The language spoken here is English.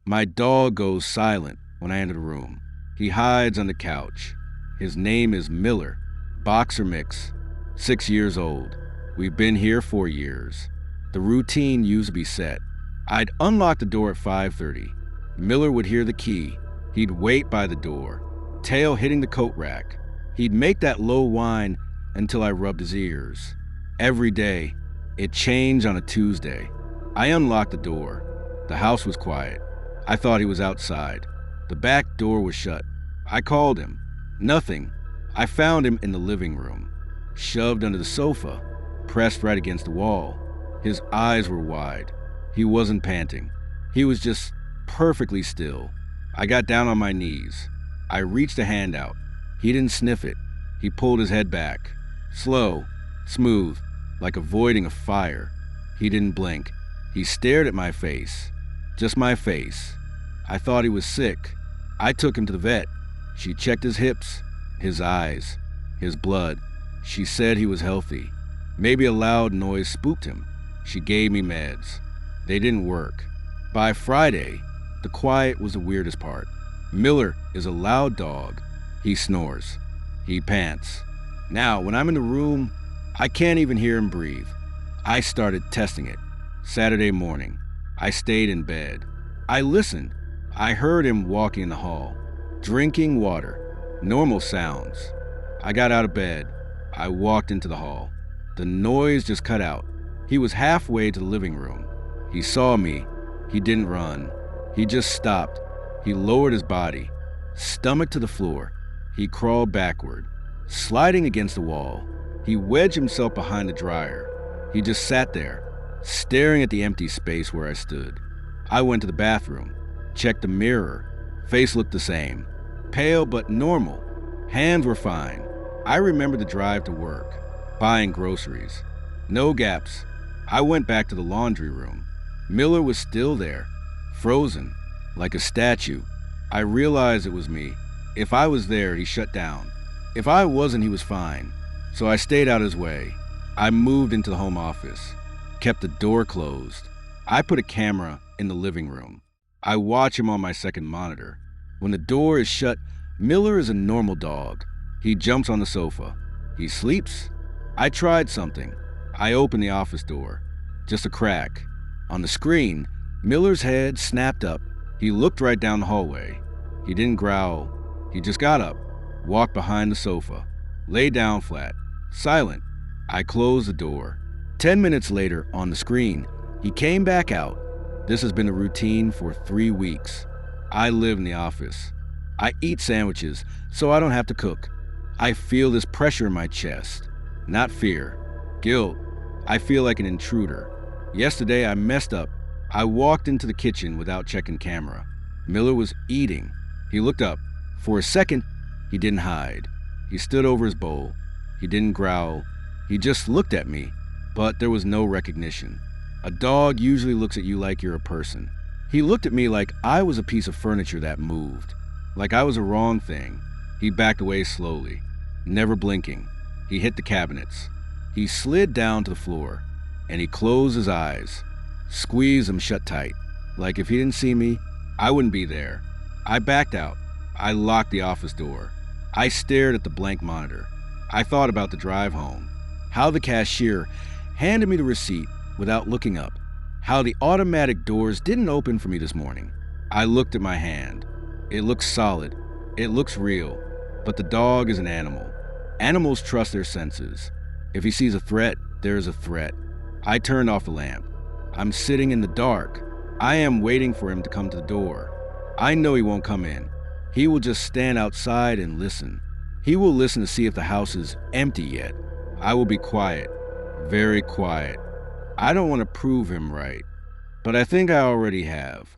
My dog goes silent when I enter the room. He hides on the couch. His name is Miller, boxer mix, 6 years old. We've been here 4 years. The routine used to be set. I'd unlock the door at 5:30. Miller would hear the key. He'd wait by the door, tail hitting the coat rack. He'd make that low whine until I rubbed his ears. Every day, it changed on a Tuesday. I unlocked the door. The house was quiet. I thought he was outside. The back door was shut. I called him. Nothing. I found him in the living room, shoved under the sofa, pressed right against the wall. His eyes were wide. He wasn't panting. He was just perfectly still. I got down on my knees. I reached a hand out. He didn't sniff it. He pulled his head back. Slow, smooth, like avoiding a fire. He didn't blink. He stared at my face. Just my face. I thought he was sick. I took him to the vet. She checked his hips, his eyes, his blood. She said he was healthy. Maybe a loud noise spooked him. She gave me meds. They didn't work. By Friday, the quiet was the weirdest part. Miller is a loud dog. He snores. He pants. Now, when I'm in the room, I can't even hear him breathe. I started testing it. Saturday morning, I stayed in bed. I listened. I heard him walking in the hall, drinking water. Normal sounds. I got out of bed. I walked into the hall. The noise just cut out. He was halfway to the living room. He saw me. He didn't run. He just stopped. He lowered his body, stomach to the floor. He crawled backward, sliding against the wall. He wedged himself behind the dryer. He just sat there, staring at the empty space where I stood. I went to the bathroom, checked the mirror. Face looked the same. Pale but normal. Hands were fine. I remember the drive to work, buying groceries. No gaps. I went back to the laundry room. Miller was still there, frozen, like a statue. I realized it was me. If I was there, he shut down. If I wasn't, he was fine. So I stayed out his way. I moved into the home office, kept the door closed. I put a camera in the living room. I watch him on my second monitor. When the door is shut, Miller is a normal dog. He jumps on the sofa. He sleeps. I tried something. I opened the office door. Just a crack. On the screen, Miller's head snapped up. He looked right down the hallway. He didn't growl. He just got up, walked behind the sofa, lay down flat, silent. I closed the door. 10 minutes later, on the screen, he came back out. This has been a routine for 3 weeks. I live in the office. I eat sandwiches so I don't have to cook. I feel this pressure in my chest. Not fear, guilt. I feel like an intruder. Yesterday I messed up. I walked into the kitchen without checking camera. Miller was eating. He looked up. For a second, he didn't hide. He stood over his bowl. He didn't growl. He just looked at me, but there was no recognition. A dog usually looks at you like you're a person. He looked at me like I was a piece of furniture that moved, like I was a wrong thing. He backed away slowly, never blinking. He hit the cabinets. He slid down to the floor, and he closed his eyes, squeezed them shut tight, like if he didn't see me, I wouldn't be there. I backed out. I locked the office door. I stared at the blank monitor. I thought about the drive home, how the cashier handed me the receipt without looking up, how the automatic doors didn't open for me this morning. I looked at my hand. It looks solid. It looks real. But the dog is an animal. Animals trust their senses. If he sees a threat, there is a threat. I turned off the lamp. I'm sitting in the dark. I am waiting for him to come to the door. I know he won't come in. He will just stand outside and listen. He will listen to see if the house is empty yet. I will be quiet, very quiet. I don't want to prove him right, but I think I already have.